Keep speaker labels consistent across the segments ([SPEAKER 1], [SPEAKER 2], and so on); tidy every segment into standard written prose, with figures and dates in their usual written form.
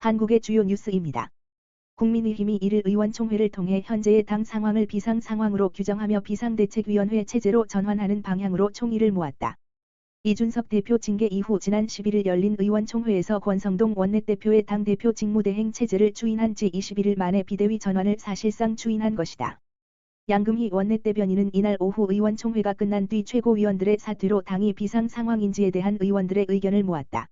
[SPEAKER 1] 한국의 주요 뉴스입니다. 국민의힘이 1일 의원총회를 통해 현재의 당 상황을 비상상황으로 규정하며 비상대책위원회 체제로 전환하는 방향으로 총의를 모았다. 이준석 대표 징계 이후 지난 11일 열린 의원총회에서 권성동 원내대표의 당대표 직무대행 체제를 추인한 지 21일 만에 비대위 전환을 사실상 추인한 것이다. 양금희 원내대변인은 이날 오후 의원총회가 끝난 뒤 최고위원들의 사퇴로 당이 비상상황인지에 대한 의원들의 의견을 모았다.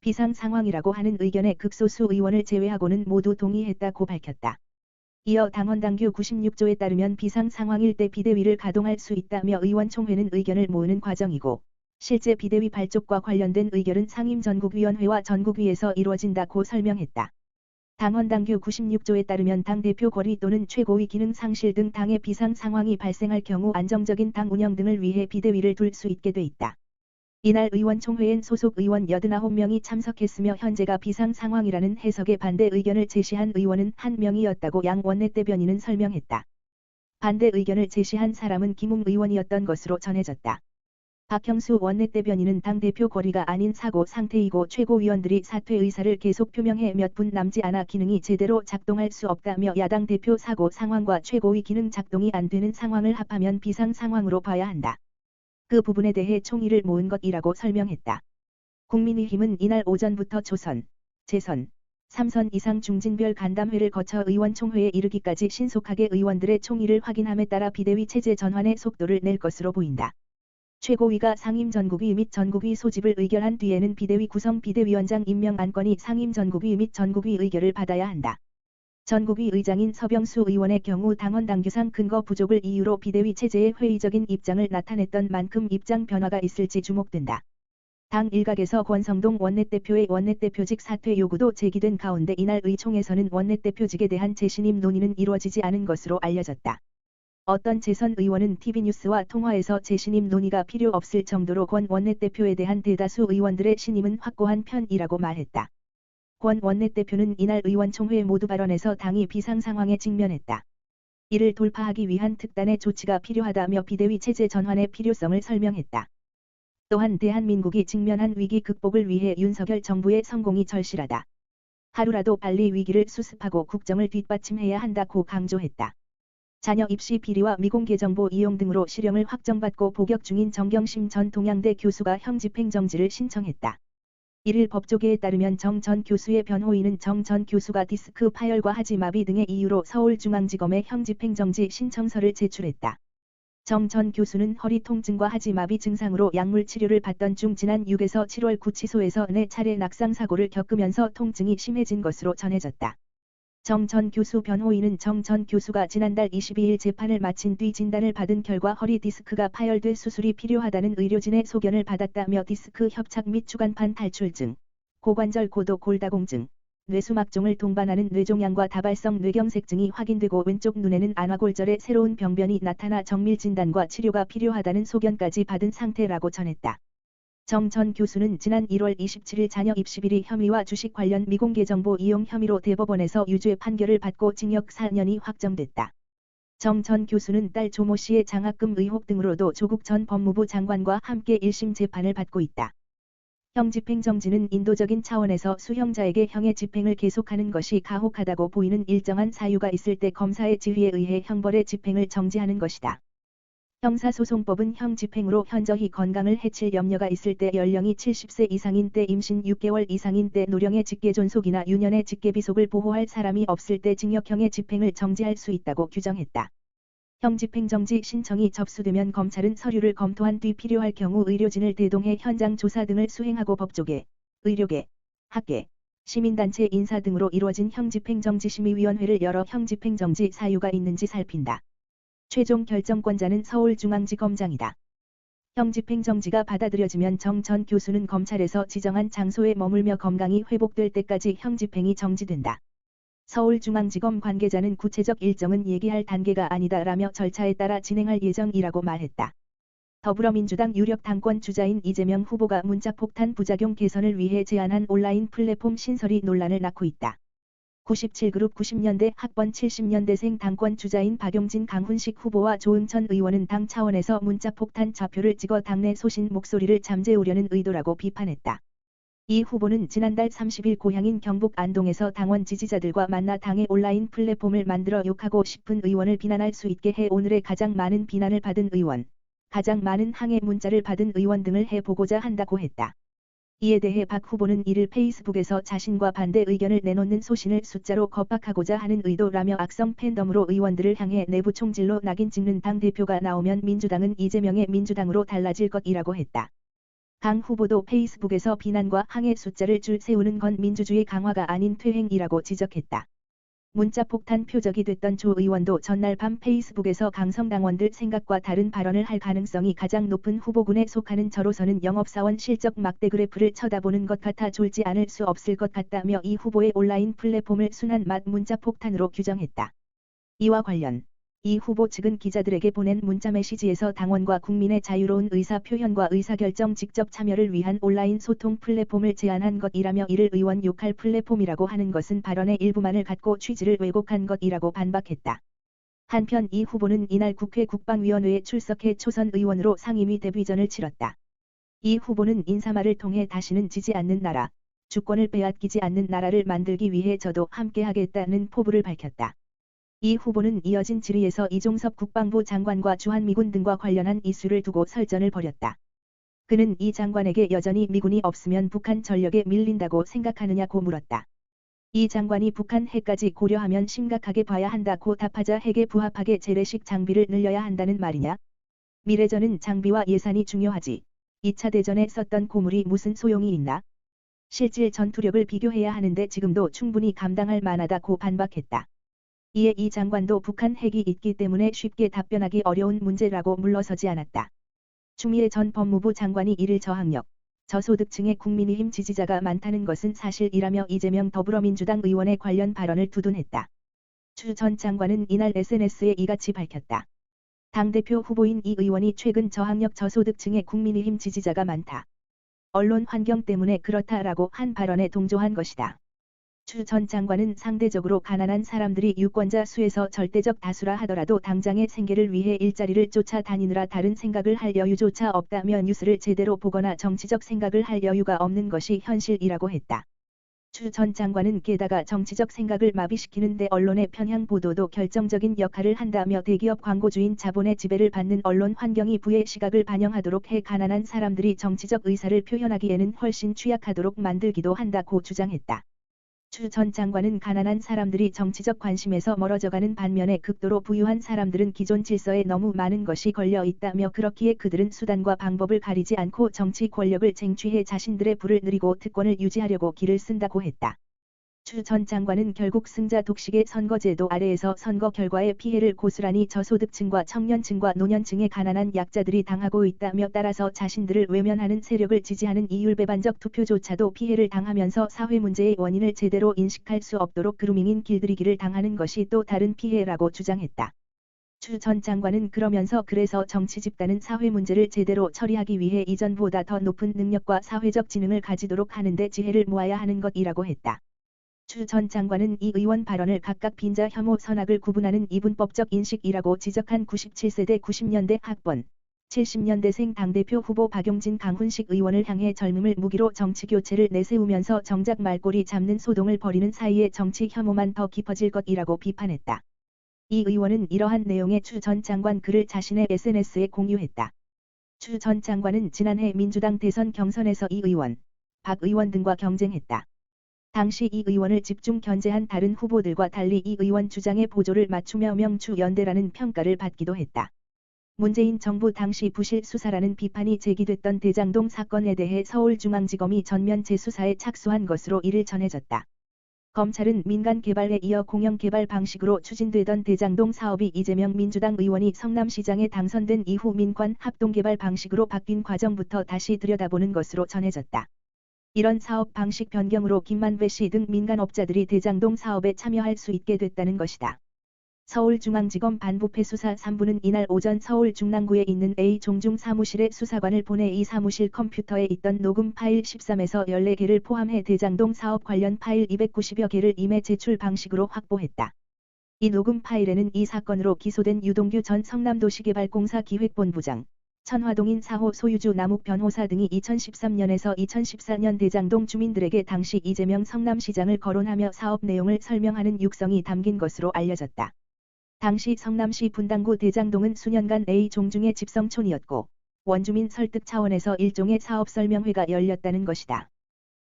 [SPEAKER 1] 비상상황이라고 하는 의견에 극소수 의원을 제외하고는 모두 동의했다고 밝혔다. 이어 당헌당규 96조에 따르면 비상상황일 때 비대위를 가동할 수 있다며 의원총회는 의견을 모으는 과정이고 실제 비대위 발족과 관련된 의결은 상임전국위원회와 전국위에서 이루어진다고 설명했다. 당헌당규 96조에 따르면 당대표 권리 또는 최고위 기능 상실 등 당의 비상상황이 발생할 경우 안정적인 당 운영 등을 위해 비대위를 둘 수 있게 돼 있다. 이날 의원총회엔 소속 의원 89명이 참석했으며 현재가 비상상황이라는 해석에 반대 의견을 제시한 의원은 1명이었다고 양 원내대변인은 설명했다. 반대 의견을 제시한 사람은 김웅 의원이었던 것으로 전해졌다. 박형수 원내대변인은 당대표 권리가 아닌 사고 상태이고 최고위원들이 사퇴 의사를 계속 표명해 몇 분 남지 않아 기능이 제대로 작동할 수 없다며 야당 대표 사고 상황과 최고위 기능 작동이 안 되는 상황을 합하면 비상상황으로 봐야 한다. 그 부분에 대해 총의를 모은 것이라고 설명했다. 국민의힘은 이날 오전부터 조선, 재선, 3선 이상 중진별 간담회를 거쳐 의원총회에 이르기까지 신속하게 의원들의 총의를 확인함에 따라 비대위 체제 전환의 속도를 낼 것으로 보인다. 최고위가 상임전국위 및 전국위 소집을 의결한 뒤에는 비대위 구성 비대위원장 임명 안건이 상임전국위 및 전국위 의결을 받아야 한다. 전국위 의장인 서병수 의원의 경우 당헌당규상 근거 부족을 이유로 비대위 체제에 회의적인 입장을 나타냈던 만큼 입장 변화가 있을지 주목된다. 당 일각에서 권성동 원내대표의 원내대표직 사퇴 요구도 제기된 가운데 이날 의총에서는 원내대표직에 대한 재신임 논의는 이루어지지 않은 것으로 알려졌다. 어떤 재선 의원은 TV뉴스와 통화에서 재신임 논의가 필요 없을 정도로 권 원내대표에 대한 대다수 의원들의 신임은 확고한 편이라고 말했다. 권 원내대표는 이날 의원총회 모두 발언에서 당이 비상상황에 직면했다. 이를 돌파하기 위한 특단의 조치가 필요하다며 비대위 체제 전환의 필요성을 설명했다. 또한 대한민국이 직면한 위기 극복을 위해 윤석열 정부의 성공이 절실하다. 하루라도 빨리 위기를 수습하고 국정을 뒷받침해야 한다고 강조했다. 자녀 입시 비리와 미공개 정보 이용 등으로 실형을 확정받고 복역 중인 정경심 전 동양대 교수가 형 집행정지를 신청했다. 1일 법조계에 따르면 정 전 교수의 변호인은 정 전 교수가 디스크 파열과 하지마비 등의 이유로 서울중앙지검에 형 집행정지 신청서를 제출했다. 정 전 교수는 허리 통증과 하지마비 증상으로 약물 치료를 받던 중 지난 6에서 7월 구치소에서 4차례 낙상사고를 겪으면서 통증이 심해진 것으로 전해졌다. 정 전 교수 변호인은 정 전 교수가 지난달 22일 재판을 마친 뒤 진단을 받은 결과 허리 디스크가 파열돼 수술이 필요하다는 의료진의 소견을 받았다며 디스크 협착 및 추간판 탈출증, 고관절 고도 골다공증, 뇌수막종을 동반하는 뇌종양과 다발성 뇌경색증이 확인되고 왼쪽 눈에는 안화골절의 새로운 병변이 나타나 정밀 진단과 치료가 필요하다는 소견까지 받은 상태라고 전했다. 정 전 교수는 지난 1월 27일 자녀 입시비리 혐의와 주식 관련 미공개 정보 이용 혐의로 대법원에서 유죄 판결을 받고 징역 4년이 확정됐다. 정 전 교수는 딸 조모 씨의 장학금 의혹 등으로도 조국 전 법무부 장관과 함께 1심 재판을 받고 있다. 형 집행정지는 인도적인 차원에서 수형자에게 형의 집행을 계속하는 것이 가혹하다고 보이는 일정한 사유가 있을 때 검사의 지휘에 의해 형벌의 집행을 정지하는 것이다. 형사소송법은 형 집행으로 현저히 건강을 해칠 염려가 있을 때 연령이 70세 이상인 때 임신 6개월 이상인 때 노령의 직계존속이나 유년의 직계비속을 보호할 사람이 없을 때 징역형의 집행을 정지할 수 있다고 규정했다. 형 집행정지 신청이 접수되면 검찰은 서류를 검토한 뒤 필요할 경우 의료진을 대동해 현장 조사 등을 수행하고 법조계, 의료계, 학계, 시민단체 인사 등으로 이루어진 형 집행정지 심의위원회를 열어 형 집행정지 사유가 있는지 살핀다. 최종 결정권자는 서울중앙지검장이다. 형 집행정지가 받아들여지면 정 전 교수는 검찰에서 지정한 장소에 머물며 건강이 회복될 때까지 형 집행이 정지된다. 서울중앙지검 관계자는 구체적 일정은 얘기할 단계가 아니다라며 절차에 따라 진행할 예정이라고 말했다. 더불어민주당 유력 당권 주자인 이재명 후보가 문자폭탄 부작용 개선을 위해 제안한 온라인 플랫폼 신설이 논란을 낳고 있다. 97그룹 90년대 학번 70년대생 당권 주자인 박용진 강훈식 후보와 조응천 의원은 당 차원에서 문자폭탄 좌표를 찍어 당내 소신 목소리를 잠재우려는 의도라고 비판했다. 이 후보는 지난달 30일 고향인 경북 안동에서 당원 지지자들과 만나 당의 온라인 플랫폼을 만들어 욕하고 싶은 의원을 비난할 수 있게 해 오늘의 가장 많은 비난을 받은 의원, 가장 많은 항해 문자를 받은 의원 등을 해보고자 한다고 했다. 이에 대해 박 후보는 이를 페이스북에서 자신과 반대 의견을 내놓는 소신을 숫자로 겁박하고자 하는 의도라며 악성 팬덤으로 의원들을 향해 내부 총질로 낙인 찍는 당대표가 나오면 민주당은 이재명의 민주당으로 달라질 것이라고 했다. 강 후보도 페이스북에서 비난과 항해 숫자를 줄 세우는 건 민주주의 강화가 아닌 퇴행이라고 지적했다. 문자 폭탄 표적이 됐던 조 의원도 전날 밤 페이스북에서 강성당원들 생각과 다른 발언을 할 가능성이 가장 높은 후보군에 속하는 저로서는 영업사원 실적 막대 그래프를 쳐다보는 것 같아 졸지 않을 수 없을 것 같다며 이 후보의 온라인 플랫폼을 순한 맛 문자 폭탄으로 규정했다. 이와 관련 이 후보 측은 기자들에게 보낸 문자 메시지에서 당원과 국민의 자유로운 의사 표현과 의사결정 직접 참여를 위한 온라인 소통 플랫폼을 제안한 것이라며 이를 의원 욕할 플랫폼이라고 하는 것은 발언의 일부만을 갖고 취지를 왜곡한 것이라고 반박했다. 한편 이 후보는 이날 국회 국방위원회에 출석해 초선 의원으로 상임위 데뷔전을 치렀다. 이 후보는 인사말을 통해 다시는 지지 않는 나라, 주권을 빼앗기지 않는 나라를 만들기 위해 저도 함께하겠다는 포부를 밝혔다. 이 후보는 이어진 질의에서 이종섭 국방부 장관과 주한미군 등과 관련한 이슈를 두고 설전을 벌였다. 그는 이 장관에게 여전히 미군이 없으면 북한 전력에 밀린다고 생각하느냐고 물었다. 이 장관이 북한 핵까지 고려하면 심각하게 봐야 한다고 답하자 핵에 부합하게 재래식 장비를 늘려야 한다는 말이냐? 미래전은 장비와 예산이 중요하지. 2차 대전에 썼던 고물이 무슨 소용이 있나? 실질 전투력을 비교해야 하는데 지금도 충분히 감당할 만하다고 반박했다. 이에 이 장관도 북한 핵이 있기 때문에 쉽게 답변하기 어려운 문제라고 물러서지 않았다. 추미애 전 법무부 장관이 이를 저학력, 저소득층의 국민의힘 지지자가 많다는 것은 사실이라며 이재명 더불어민주당 의원의 관련 발언을 두둔했다. 추 전 장관은 이날 SNS에 이같이 밝혔다. 당대표 후보인 이 의원이 최근 저학력 저소득층의 국민의힘 지지자가 많다. 언론 환경 때문에 그렇다라고 한 발언에 동조한 것이다. 추 전 장관은 상대적으로 가난한 사람들이 유권자 수에서 절대적 다수라 하더라도 당장의 생계를 위해 일자리를 쫓아다니느라 다른 생각을 할 여유조차 없다며 뉴스를 제대로 보거나 정치적 생각을 할 여유가 없는 것이 현실이라고 했다. 추 전 장관은 게다가 정치적 생각을 마비시키는데 언론의 편향 보도도 결정적인 역할을 한다며 대기업 광고주인 자본의 지배를 받는 언론 환경이 부의 시각을 반영하도록 해 가난한 사람들이 정치적 의사를 표현하기에는 훨씬 취약하도록 만들기도 한다고 주장했다. 추 전 장관은 가난한 사람들이 정치적 관심에서 멀어져가는 반면에 극도로 부유한 사람들은 기존 질서에 너무 많은 것이 걸려 있다며 그렇기에 그들은 수단과 방법을 가리지 않고 정치 권력을 쟁취해 자신들의 부를 누리고 특권을 유지하려고 길을 쓴다고 했다. 추 전 장관은 결국 승자 독식의 선거제도 아래에서 선거 결과의 피해를 고스란히 저소득층과 청년층과 노년층의 가난한 약자들이 당하고 있다며 따라서 자신들을 외면하는 세력을 지지하는 이율배반적 투표조차도 피해를 당하면서 사회 문제의 원인을 제대로 인식할 수 없도록 그루밍인 길들이기를 당하는 것이 또 다른 피해라고 주장했다. 추 전 장관은 그러면서 그래서 정치 집단은 사회 문제를 제대로 처리하기 위해 이전보다 더 높은 능력과 사회적 지능을 가지도록 하는데 지혜를 모아야 하는 것이라고 했다. 추 전 장관은 이 의원 발언을 각각 빈자 혐오 선악을 구분하는 이분법적 인식이라고 지적한 97세대 90년대 학번, 70년대생 당대표 후보 박용진 강훈식 의원을 향해 젊음을 무기로 정치교체를 내세우면서 정작 말꼬리 잡는 소동을 벌이는 사이에 정치 혐오만 더 깊어질 것이라고 비판했다. 이 의원은 이러한 내용의 추 전 장관 글을 자신의 SNS에 공유했다. 추 전 장관은 지난해 민주당 대선 경선에서 이 의원, 박 의원 등과 경쟁했다. 당시 이 의원을 집중 견제한 다른 후보들과 달리 이 의원 주장에 보조를 맞추며 명추연대라는 평가를 받기도 했다. 문재인 정부 당시 부실 수사라는 비판이 제기됐던 대장동 사건에 대해 서울중앙지검이 전면 재수사에 착수한 것으로 이를 전해졌다. 검찰은 민간 개발에 이어 공영 개발 방식으로 추진되던 대장동 사업이 이재명 민주당 의원이 성남시장에 당선된 이후 민관 합동 개발 방식으로 바뀐 과정부터 다시 들여다보는 것으로 전해졌다. 이런 사업 방식 변경으로 김만배 씨 등 민간업자들이 대장동 사업에 참여할 수 있게 됐다는 것이다. 서울중앙지검 반부패 수사 3부는 이날 오전 서울 중랑구에 있는 A 종중 사무실에 수사관을 보내 이 사무실 컴퓨터에 있던 녹음 파일 13에서 14개를 포함해 대장동 사업 관련 파일 290여 개를 임의 제출 방식으로 확보했다. 이 녹음 파일에는 이 사건으로 기소된 유동규 전 성남도시개발공사 기획본부장, 천화동인 4호 소유주 남욱 변호사 등이 2013년에서 2014년 대장동 주민들에게 당시 이재명 성남시장을 거론하며 사업 내용을 설명하는 육성이 담긴 것으로 알려졌다. 당시 성남시 분당구 대장동은 수년간 A종중의 집성촌이었고 원주민 설득 차원에서 일종의 사업 설명회가 열렸다는 것이다.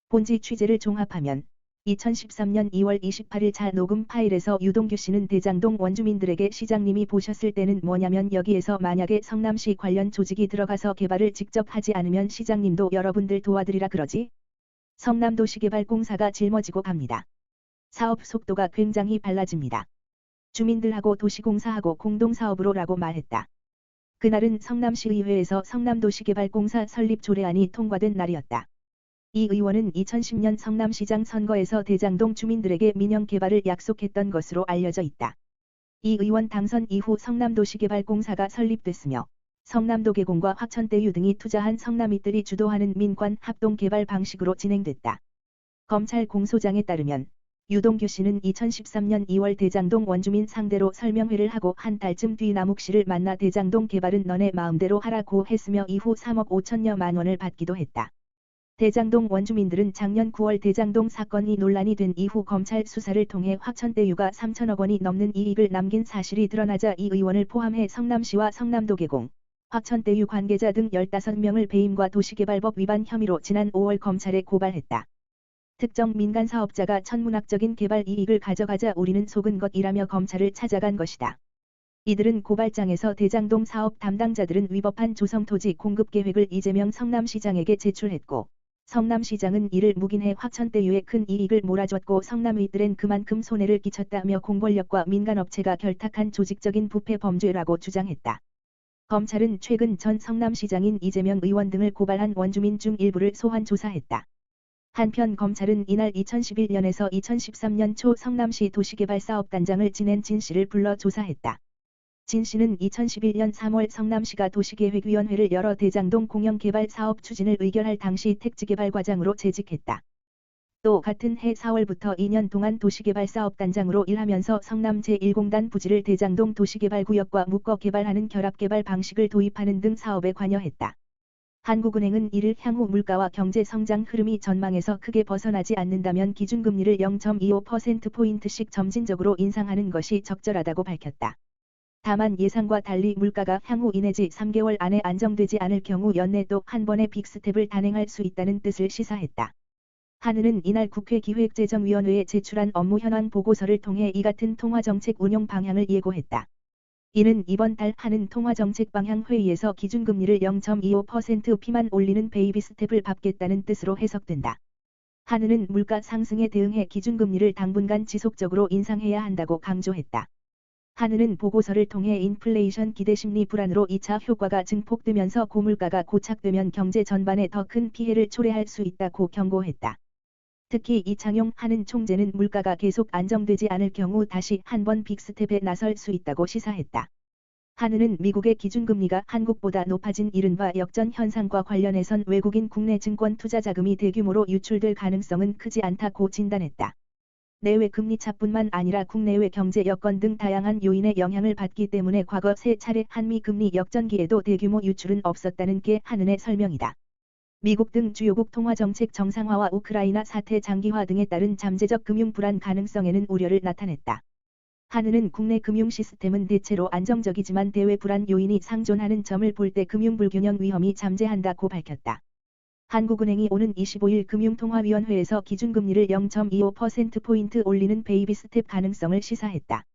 [SPEAKER 1] 본지 취재를 종합하면 2013년 2월 28일 자 녹음 파일에서 유동규 씨는 대장동 원주민들에게 시장님이 보셨을 때는 뭐냐면 여기에서 만약에 성남시 관련 조직이 들어가서 개발을 직접 하지 않으면 시장님도 여러분들 도와드리라 그러지? 성남도시개발공사가 짊어지고 갑니다. 사업 속도가 굉장히 빨라집니다. 주민들하고 도시공사하고 공동사업으로 라고 말했다. 그날은 성남시의회에서 성남도시개발공사 설립 조례안이 통과된 날이었다. 이 의원은 2010년 성남시장 선거에서 대장동 주민들에게 민영 개발을 약속했던 것으로 알려져 있다. 이 의원 당선 이후 성남도시개발공사가 설립됐으며 성남도개공과 화천대유 등이 투자한 성남이들이 주도하는 민관 합동개발 방식으로 진행됐다. 검찰 공소장에 따르면 유동규 씨는 2013년 2월 대장동 원주민 상대로 설명회를 하고 한 달쯤 뒤 남욱 씨를 만나 대장동 개발은 너네 마음대로 하라고 했으며 이후 3억 5천여만 원을 받기도 했다. 대장동 원주민들은 작년 9월 대장동 사건이 논란이 된 이후 검찰 수사를 통해 화천대유가 3천억 원이 넘는 이익을 남긴 사실이 드러나자 이 의원을 포함해 성남시와 성남도개공, 화천대유 관계자 등 15명을 배임과 도시개발법 위반 혐의로 지난 5월 검찰에 고발했다. 특정 민간 사업자가 천문학적인 개발 이익을 가져가자 우리는 속은 것이라며 검찰을 찾아간 것이다. 이들은 고발장에서 대장동 사업 담당자들은 위법한 조성토지 공급 계획을 이재명 성남시장에게 제출했고 성남시장은 이를 묵인해 화천대유에 큰 이익을 몰아줬고 성남의들엔 그만큼 손해를 끼쳤다며 공권력과 민간업체가 결탁한 조직적인 부패 범죄라고 주장했다. 검찰은 최근 전 성남시장인 이재명 의원 등을 고발한 원주민 중 일부를 소환 조사했다. 한편 검찰은 이날 2011년에서 2013년 초 성남시 도시개발사업단장을 지낸 진 씨를 불러 조사했다. 진 씨는 2011년 3월 성남시가 도시계획위원회를 열어 대장동 공영개발 사업 추진을 의결할 당시 택지개발과장으로 재직했다. 또 같은 해 4월부터 2년 동안 도시개발사업단장으로 일하면서 성남 제1공단 부지를 대장동 도시개발구역과 묶어 개발하는 결합개발 방식을 도입하는 등 사업에 관여했다. 한국은행은 이를 향후 물가와 경제 성장 흐름이 전망에서 크게 벗어나지 않는다면 기준금리를 0.25%포인트씩 점진적으로 인상하는 것이 적절하다고 밝혔다. 다만 예상과 달리 물가가 향후 2 내지 3개월 안에 안정되지 않을 경우 연내 또 한 번의 빅스텝을 단행할 수 있다는 뜻을 시사했다. 한은은 이날 국회 기획재정위원회에 제출한 업무 현황 보고서를 통해 이 같은 통화정책 운용 방향을 예고했다. 이는 이번 달 한은 통화정책 방향 회의에서 기준금리를 0.25% 피만 올리는 베이비 스텝을 밟겠다는 뜻으로 해석된다. 한은은 물가 상승에 대응해 기준금리를 당분간 지속적으로 인상해야 한다고 강조했다. 한은은 보고서를 통해 인플레이션 기대심리 불안으로 2차 효과가 증폭되면서 고물가가 고착되면 경제 전반에 더 큰 피해를 초래할 수 있다고 경고했다. 특히 이창용 한은 총재는 물가가 계속 안정되지 않을 경우 다시 한 번 빅스텝에 나설 수 있다고 시사했다. 한은은 미국의 기준금리가 한국보다 높아진 이른바 역전 현상과 관련해선 외국인 국내 증권 투자 자금이 대규모로 유출될 가능성은 크지 않다고 진단했다. 내외 금리차뿐만 아니라 국내외 경제 여건 등 다양한 요인의 영향을 받기 때문에 과거 3차례 한미 금리 역전기에도 대규모 유출은 없었다는 게 한은의 설명이다. 미국 등 주요국 통화정책 정상화와 우크라이나 사태 장기화 등에 따른 잠재적 금융 불안 가능성에는 우려를 나타냈다. 한은은 국내 금융 시스템은 대체로 안정적이지만 대외 불안 요인이 상존하는 점을 볼 때 금융 불균형 위험이 잠재한다고 밝혔다. 한국은행이 오는 25일 금융통화위원회에서 기준금리를 0.25%포인트 올리는 베이비 스텝 가능성을 시사했다.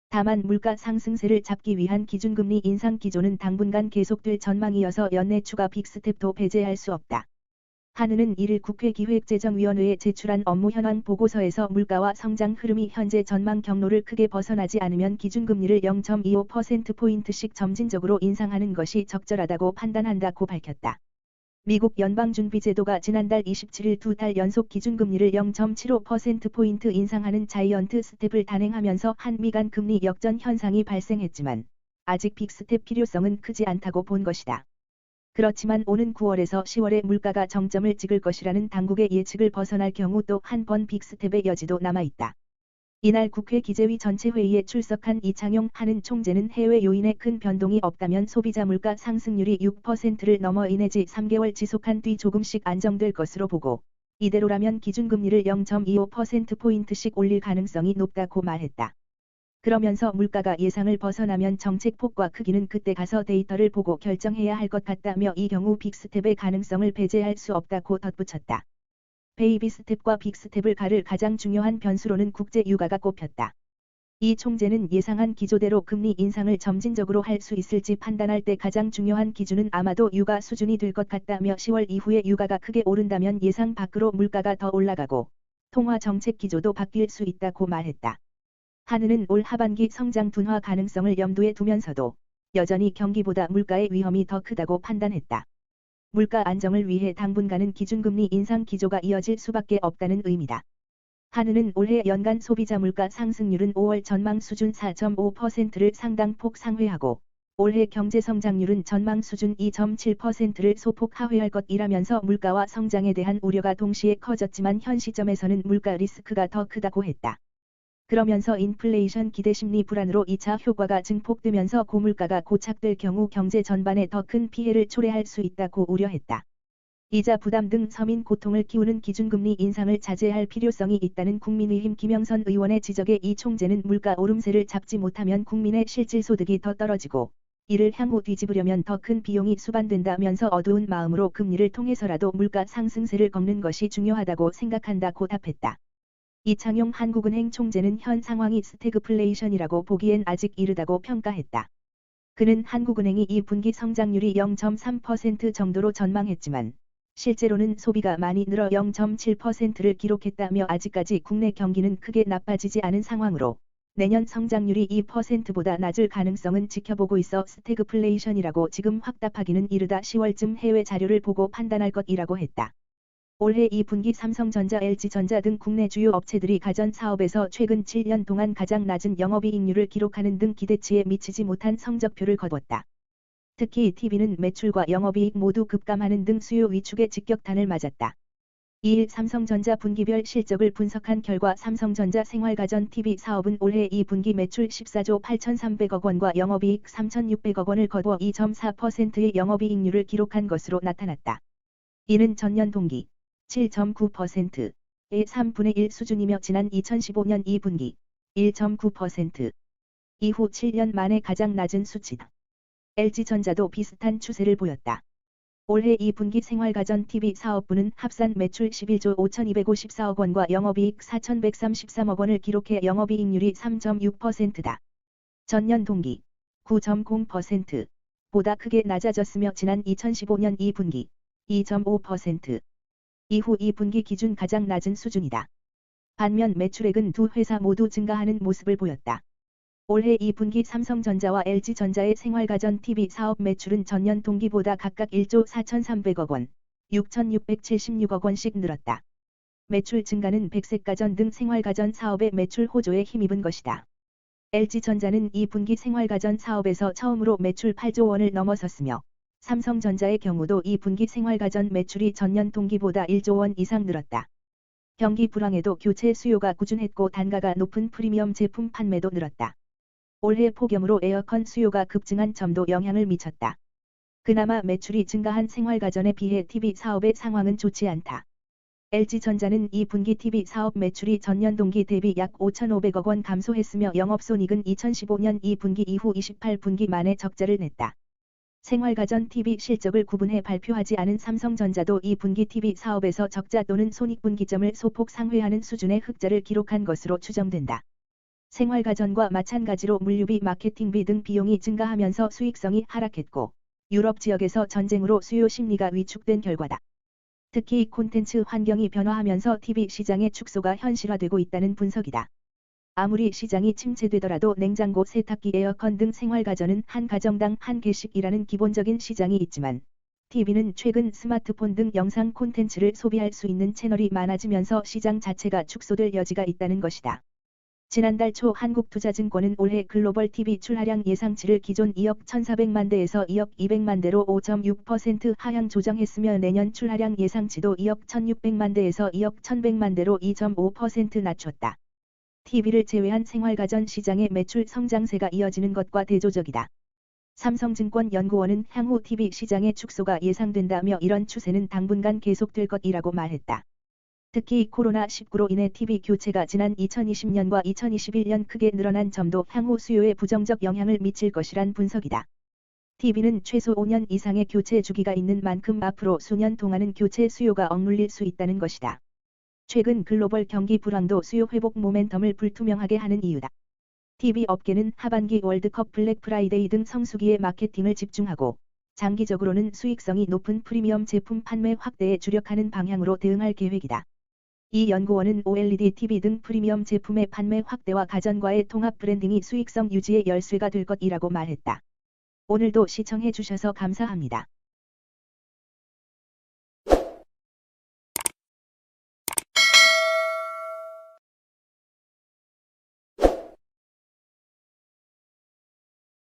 [SPEAKER 1] 다만 물가 상승세를 잡기 위한 기준금리 인상 기조는 당분간 계속될 전망이어서 연내 추가 빅스텝도 배제할 수 없다. 한은은 이를 국회 기획재정위원회에 제출한 업무 현황 보고서에서 물가와 성장 흐름이 현재 전망 경로를 크게 벗어나지 않으면 기준금리를 0.25%포인트씩 점진적으로 인상하는 것이 적절하다고 판단한다고 밝혔다. 미국 연방준비제도가 지난달 27일 2달 연속 기준금리를 0.75%포인트 인상하는 자이언트 스텝을 단행하면서 한미 간 금리 역전 현상이 발생했지만 아직 빅스텝 필요성은 크지 않다고 본 것이다. 그렇지만 오는 9월에서 10월에 물가가 정점을 찍을 것이라는 당국의 예측을 벗어날 경우 또 한 번 빅스텝의 여지도 남아있다. 이날 국회 기재위 전체회의에 출석한 이창용 한은 총재는 해외 요인에 큰 변동이 없다면 소비자 물가 상승률이 6%를 넘어 이내지 3개월 지속한 뒤 조금씩 안정될 것으로 보고 이대로라면 기준금리를 0.25%포인트씩 올릴 가능성이 높다고 말했다. 그러면서 물가가 예상을 벗어나면 정책 폭과 크기는 그때 가서 데이터를 보고 결정해야 할 것 같다며 이 경우 빅스텝의 가능성을 배제할 수 없다고 덧붙였다. 베이비스텝과 빅스텝을 가를 가장 중요한 변수로는 국제 유가가 꼽혔다. 이 총재는 예상한 기조대로 금리 인상을 점진적으로 할 수 있을지 판단할 때 가장 중요한 기준은 아마도 유가 수준이 될 것 같다며 10월 이후에 유가가 크게 오른다면 예상 밖으로 물가가 더 올라가고 통화 정책 기조도 바뀔 수 있다고 말했다. 한은은 올 하반기 성장 둔화 가능성을 염두에 두면서도 여전히 경기보다 물가의 위험이 더 크다고 판단했다. 물가 안정을 위해 당분간은 기준금리 인상 기조가 이어질 수밖에 없다는 의미다. 한은은 올해 연간 소비자 물가 상승률은 5월 전망 수준 4.5%를 상당폭 상회하고 올해 경제 성장률은 전망 수준 2.7%를 소폭 하회할 것이라면서 물가와 성장에 대한 우려가 동시에 커졌지만 현 시점에서는 물가 리스크가 더 크다고 했다. 그러면서 인플레이션 기대 심리 불안으로 2차 효과가 증폭되면서 고물가가 고착될 경우 경제 전반에 더 큰 피해를 초래할 수 있다고 우려했다. 이자 부담 등 서민 고통을 키우는 기준금리 인상을 자제할 필요성이 있다는 국민의힘 김영선 의원의 지적에 이 총재는 물가 오름세를 잡지 못하면 국민의 실질소득이 더 떨어지고 이를 향후 뒤집으려면 더 큰 비용이 수반된다면서 어두운 마음으로 금리를 통해서라도 물가 상승세를 꺾는 것이 중요하다고 생각한다고 답했다. 이창용 한국은행 총재는 현 상황이 스태그플레이션이라고 보기엔 아직 이르다고 평가했다. 그는 한국은행이 2분기 성장률이 0.3% 정도로 전망했지만 실제로는 소비가 많이 늘어 0.7%를 기록했다며 아직까지 국내 경기는 크게 나빠지지 않은 상황으로 내년 성장률이 2%보다 낮을 가능성은 지켜보고 있어 스태그플레이션이라고 지금 확답하기는 이르다 10월쯤 해외 자료를 보고 판단할 것이라고 했다. 올해 2분기 삼성전자, LG전자 등 국내 주요 업체들이 가전 사업에서 최근 7년 동안 가장 낮은 영업이익률을 기록하는 등 기대치에 미치지 못한 성적표를 거뒀다. 특히 TV는 매출과 영업이익 모두 급감하는 등 수요 위축의 직격탄을 맞았다. 2일 삼성전자 분기별 실적을 분석한 결과 삼성전자 생활가전 TV 사업은 올해 2분기 매출 14조 8,300억 원과 영업이익 3,600억 원을 거두어 2.4%의 영업이익률을 기록한 것으로 나타났다. 이는 전년 동기 7.9%의 3분의 1 수준이며 지난 2015년 2분기 1.9% 이후 7년 만에 가장 낮은 수치다. LG전자도 비슷한 추세를 보였다. 올해 2분기 생활가전 TV 사업부는 합산 매출 11조 5,254억 원과 영업이익 4,133억 원을 기록해 영업이익률이 3.6%다. 전년 동기 9.0%보다 크게 낮아졌으며 지난 2015년 2분기 2.5% 이후 2분기 기준 가장 낮은 수준이다. 반면 매출액은 두 회사 모두 증가하는 모습을 보였다. 올해 2분기 삼성전자와 LG전자의 생활가전 TV 사업 매출은 전년 동기보다 각각 1조 4,300억 원, 6,676억 원씩 늘었다. 매출 증가는 백색가전 등 생활가전 사업의 매출 호조에 힘입은 것이다. LG전자는 2분기 생활가전 사업에서 처음으로 매출 8조 원을 넘어섰으며 삼성전자의 경우도 2분기 생활가전 매출이 전년 동기보다 1조 원 이상 늘었다. 경기 불황에도 교체 수요가 꾸준했고 단가가 높은 프리미엄 제품 판매도 늘었다. 올해 폭염으로 에어컨 수요가 급증한 점도 영향을 미쳤다. 그나마 매출이 증가한 생활가전에 비해 TV 사업의 상황은 좋지 않다. LG전자는 2분기 TV 사업 매출이 전년 동기 대비 약 5,500억 원 감소했으며 영업손익은 2015년 2분기 이후 28분기 만에 적자를 냈다. 생활가전 TV 실적을 구분해 발표하지 않은 삼성전자도 2분기 TV 사업에서 적자 또는 손익분기점을 소폭 상회하는 수준의 흑자를 기록한 것으로 추정된다. 생활가전과 마찬가지로 물류비, 마케팅비 등 비용이 증가하면서 수익성이 하락했고 유럽 지역에서 전쟁으로 수요 심리가 위축된 결과다. 특히 콘텐츠 환경이 변화하면서 TV 시장의 축소가 현실화되고 있다는 분석이다. 아무리 시장이 침체되더라도 냉장고, 세탁기, 에어컨 등 생활가전은 한 가정당 한 개씩이라는 기본적인 시장이 있지만 TV는 최근 스마트폰 등 영상 콘텐츠를 소비할 수 있는 채널이 많아지면서 시장 자체가 축소될 여지가 있다는 것이다. 지난달 초 한국투자증권은 올해 글로벌 TV 출하량 예상치를 기존 2억 1,400만 대에서 2억 200만 대로 5.6% 하향 조정했으며 내년 출하량 예상치도 2억 1,600만 대에서 2억 1,100만 대로 2.5% 낮췄다. TV를 제외한 생활가전 시장의 매출 성장세가 이어지는 것과 대조적이다. 삼성증권 연구원은 향후 TV 시장의 축소가 예상된다며 이런 추세는 당분간 계속될 것이라고 말했다. 특히 코로나19로 인해 TV 교체가 지난 2020년과 2021년 크게 늘어난 점도 향후 수요에 부정적 영향을 미칠 것이란 분석이다. TV는 최소 5년 이상의 교체 주기가 있는 만큼 앞으로 수년 동안은 교체 수요가 억눌릴 수 있다는 것이다. 최근 글로벌 경기 불황도 수요 회복 모멘텀을 불투명하게 하는 이유다. TV 업계는 하반기 월드컵 블랙 프라이데이 등 성수기에 마케팅을 집중하고 장기적으로는 수익성이 높은 프리미엄 제품 판매 확대에 주력하는 방향으로 대응할 계획이다. 이 연구원은 OLED TV 등 프리미엄 제품의 판매 확대와 가전과의 통합 브랜딩이 수익성 유지의 열쇠가 될 것이라고 말했다. 오늘도 시청해 주셔서 감사합니다.